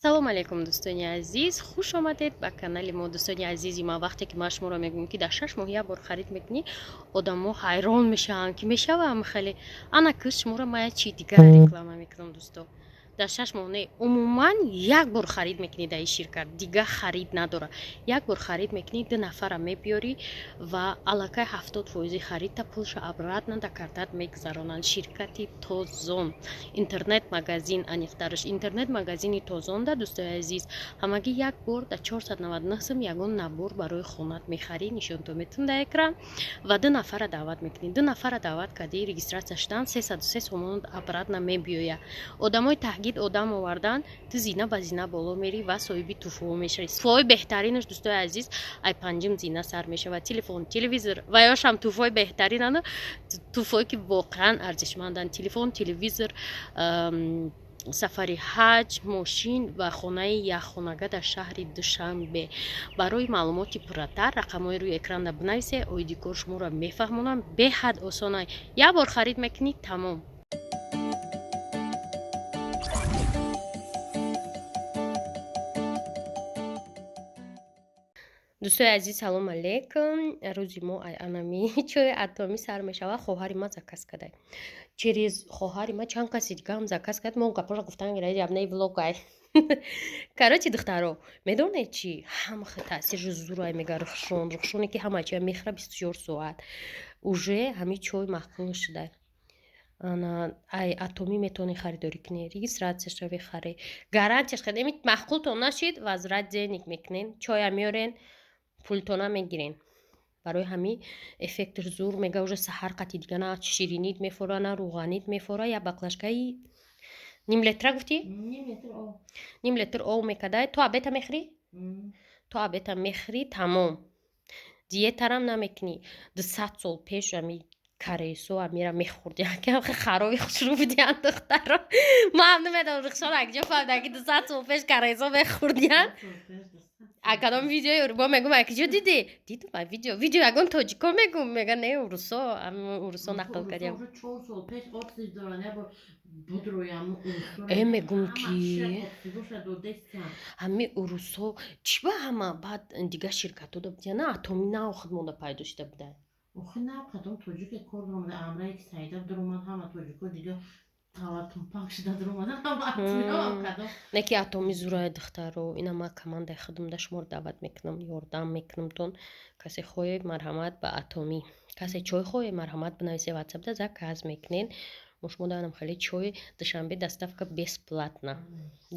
салом алейкум дӯстони азиз, хуш омадед ба канали мо. Дӯстони азизи ман, вақте ки ман шуморо мегӯям ки дар 6 моҳ як бор харид мекунӣ, одамо ҳайрон мешаванд ки мешавам хеле ана кӯ шуморо ман як чизи дигар реклама мекунам. дӯсто, дар 6 моҳ не, умуман як бор харид мекунӣ дар ин ширкат, дигар харид надора. Як бор харид мекунӣ, 2 нафара мебиёрӣ ва аллакай 70% харидта пулша обратно до картат мегзаронанд. Ширкати Тозон, интернет магазин, аниқтараш интернет магазини Тозон. дӯстои азиз, ҳамагӣ як бор дар 499 сум ягон набор барои хонат мехарӣ, нишонтон метун дар экран ва 2 нафара даъват мекунӣ. 2 нафара даъват кардӣ, регистратсия шудан, 303 сомон обратно мебиёя. Одамои таҳгид одам овардан, ту зина ба зина боло мери ва соҳиби туфо мешавӣ. Туфои беҳтаринаш дӯстои азиз, ай панҷум зина сар мешавад. Телефон, телевизор ва ёшам туфои беҳтаринанд, туфое ки воқеан арзишманданд. Телефон, телевизор, сафари ҳаҷ, мошин ва хонаи яххонага дар шаҳри Душанбе. Барои маълумоти пурратар рақамҳои рӯи экранда бинависе, оиди кор шуморо мефаҳмонам. Беҳад осонай, як бор харид мекунӣ, тамом. дӯстои азиз, салом алейкум. рӯзи мо ай анами чои атомӣ сар мешавад. хоҳари ман заказ кадай. Через хоҳари ман чанд каси дига ҳам заказ кард. Мо гапоро гуфтан ябнаи влогай. Короче, духтаро, медонед чӣ? Ҳама хел таъсири зурай мега рухшоне ки ҳама чия мехӯра 24 соат. Уже ҳамин чой махкул шуда. Ана ай атомӣ метавонӣ харидорӣ кунӣ. Регистратсияшро бихарӣ. Гарантияш хад. Эми махкултон нашид, возврат денег мекунен. Чоя меорен, пултона мегирен. барои ҳамин эффекти зур мега уже саҳар қати дига на ширинит мефора, на руғанит мефора. Я баклажкаи ним литра гуфтӣ? Ним литр ов мекадай. То абета мехӯрӣ? То абета мехӯрӣ, тамом. Диетарам намекунӣ. 200 сол пеш ами каресо амира мехӯрди. Якам хароби хушрӯ будиан духтаро. Ма ҳам намедонам рухшон акҷо фаҳмидам ки 200 сол пеш каресо мехӯрдиан. Акадом видеои урбо мегум акҷо дидӣ? Дидум ай видео ягон тоҷико мегум, мега не урусо, урусо нақл кардем. Мегум ки ҳами урусо чӣ ба ҳама баъд дига ширкатҳо дабудиан, на атомӣ нав худмода пайдо шуда буданд. охи нав кадом тоҷике кор доромада амрае ки саидав дуромад ҳама тоҷико дига таватум пак шуда дуромада ҳама атомӣ кадом. Не ки атомӣ зурай духтаро. Ина ман командаи худмда шуморо даъват мекунам, ёрдам мекунамтон. Касе хоҳед марҳамат ба атомӣ. Касе чой хоҳед марҳамат бинависе ватсапда, заказ мекунен. мо шумо давонам хеле чой Душанбе доставка бесплатна.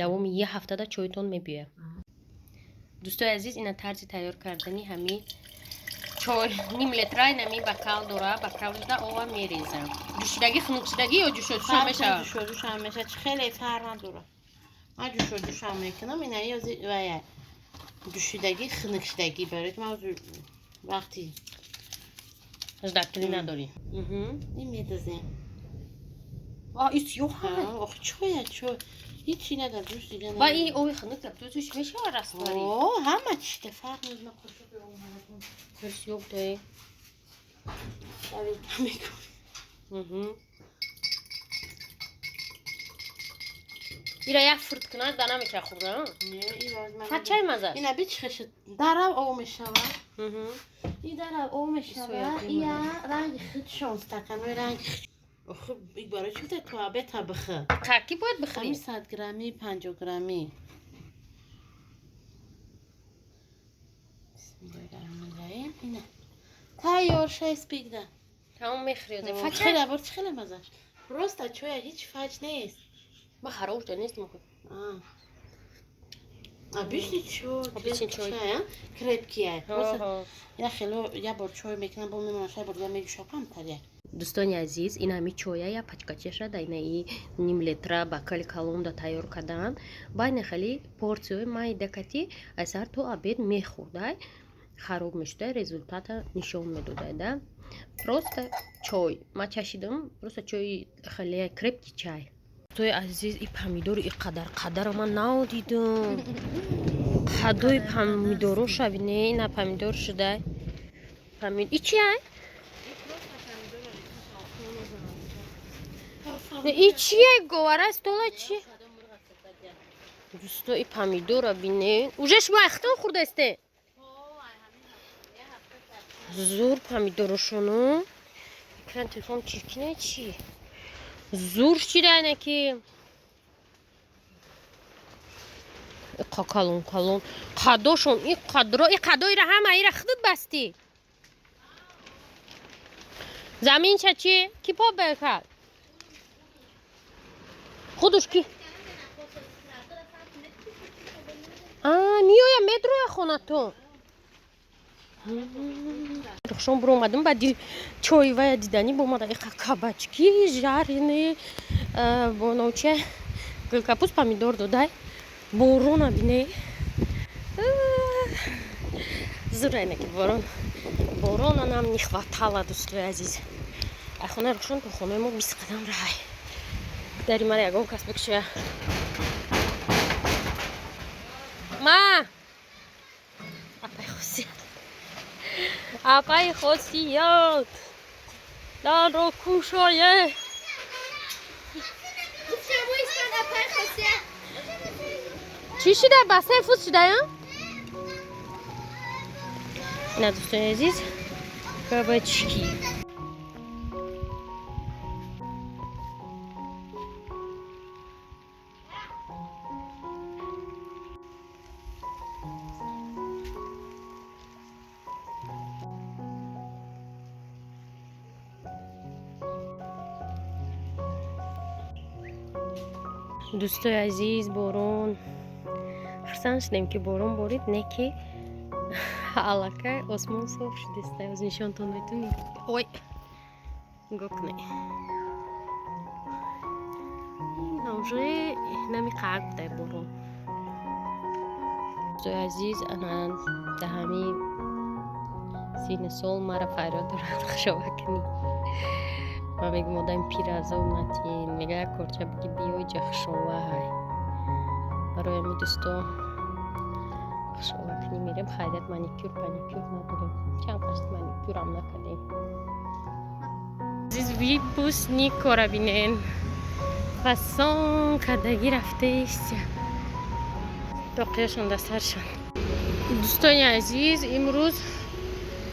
Давоми як ҳафтада чойтон мебиёяд. дӯстои азиз, ина тарзи тайёр кардани ҳамин чой ним литра нами бакал дора. Бакалда ова мерезам. Ҷӯшидагӣ хунукшидагӣ ё ҷӯшодушам мешавад? ҷӯшодушам мешавад. Чӣ хеле фарқ надора. ман ҷӯшодушам мекунам. Ина ёзи вая ҷӯшидагӣ хунукшидагӣ барои ки ман вақти 18 кило надорӣ. ин медозем. ин сиёҳ ҳаст. охи чоя чой. ҳичи надар ҷӯш дига ба ин ови хунук тӯш мешавад расварӣ? ҳама чита фарқ мекунад. сиёҳ дае. ира як фурт кунад да намеша хӯрдан? Ҳачай маза? ина бичхеш дарав ов мешавад. ин дарав ов мешавад. ия ранги худшон стаканои ранги. охи ин барои чӣ гуфта то абета бихӯр? Таркиб бояд бихӯрӣ? 100 грамми, 50 грамми. Бисмиллаҳиррахмонирраҳим. ина тайёр 6 пигда. Тамом мехӯрӣ. Фачхела бор чӣ хеле мазаш. Просто чоя ҳич фаҷ нест. Ма харош да нест мохӯ. Обычный чой. Обычный чой. Крепкий. Просто я хело я бор чой мекунам, бо мемонам шай бор мегӯшапам таря. дӯстони азиз, ин ҳами чоя я пачкачаша да инаи ним литра бакали калонда тайёр кардан. Байни хали порсияи май дакати айсар то обед мехӯрдай, хароб мешудай, результата нишон медодай да. Просто чой. Ма чашидам, просто чои хеле крепкий чай. дӯстои азиз, ин помидор ин қадар ман навдидам. қадои помидоро шавине, ина помидор шудай. Ин чи ай? ин чие говара стола чи? دوستا این پامیدور رو بینه اوجه شما اختان خورده استه زور پامیدورشونو اکران تلفون چیکنه چی زور چی اینه که کالون قداشون این قدای را همه ای را خدت بستی زمین چی؟ کی پا بکرد؟ خودش کی؟ نیایم مدروی خونه تو شما برو اومدم بعد چای و دیدنی با اومده ایخا کابچکی جارینه با نوچه گلکاپوس پامیدور دادای بارون بینه زور اینه که بارون нам не хватало دوستای عزیز خونه روشن تو خونه ما 20 قدم راه داری مرا یگان کس بکشه ما اپای خاصیت دان رو کوشایه چی شده؟ بسه فوت شده یا؟ نه دوستان عزیز کابچکی دوستای عزیز بارون خرسان شدیم که بارون بارید نه که علاقه آسمان صاف شده است از نشانتان میتونید اوی گکنه نوجه نمی قرب بوده بارون دوستای عزیز انا دهمی سین سال مرا فریاد دارد خشاوه کنی و میگم آدم پیر از اومدین میگه کارچه بگی بیای جخشاوه های برای می دوستا خشاوه کنی میرم خیلیت مانیکور پانیکور نداریم چند قشت مانیکور هم نکردیم عزیز وی پوست نیکو را بینین فسان کدگی رفته ایست باقیشون دسترشن دوستان عزیز امروز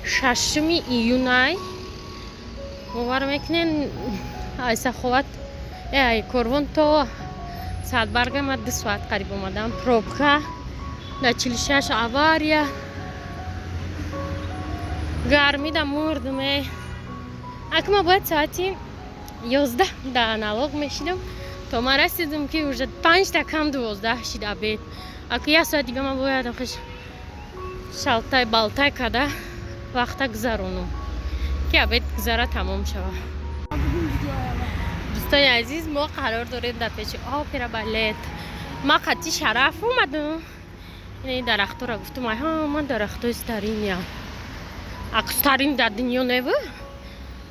6 ایونای باور میکنین از سخوت کروان تا سالبرگ ما 2 ساعت قریب اومدم پروبکا در 46 авария گرمی مردم اما باید ساعتی 11 در انالوگ میشیدم تا ما رسیدم که уже 5 تا کم 12 شد обед اگه 1 ساعت دیگه ما باید خوش شالتای بالتای کده وقتا گذرونم که обед گذره تمام شود دوستان عزیز ما قرار داریم در پیش اپرا بالت ما قطعی شرف اومدم این درخت را گفتم من درخت استرینیم اکسترین در دنیا نبود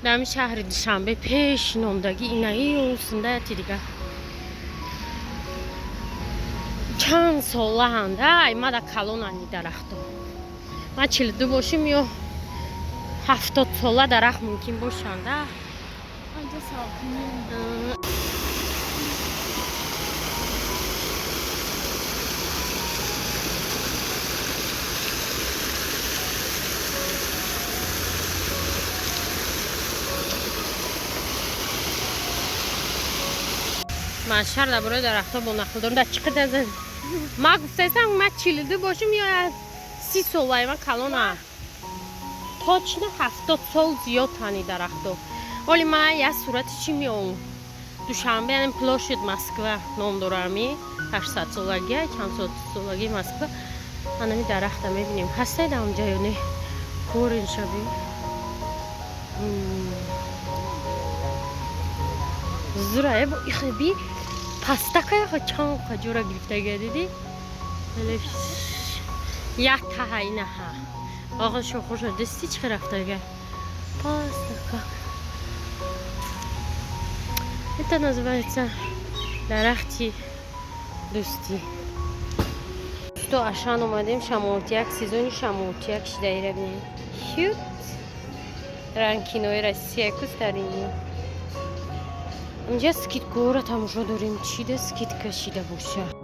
در این شهر دوشنبه پیش نامدگی اینایی و سنده دیگه چند ساله هنده ما در کلون هنی درخت من 42 باشیم یا 70 ساله درخت ممکن باشنده آنجا ساکنیم مشهر درباره درخت‌ها با نخل دارم در چقدر از ما گفتم من 42 باشم یا 30 ساله من کلونم تا چنه 70 سال زیاد تانی درخت‌ها ولی من یه صورت چی میام دوشنبه یعنی پلاشت مسکو نام دارمی 800 سالگی چند سالگی مسکو انمی درخت میبینیم هسته در اونجا یا نه کورین شبی زرایه با ایخبی پستکه ها چند قجورا گرفته گردیدی یه تایی نه ها آقا شو خوش دستی چه رفته گرد پستکه это называется درختی دوستی تو اشان اومدیم شمالتیک سیزون شمالتیک شده ببینیم شوت رنکینوی رسیه کس داریم اینجا سکیت گوره تماشا داریم چیده سکیت کشیده باشه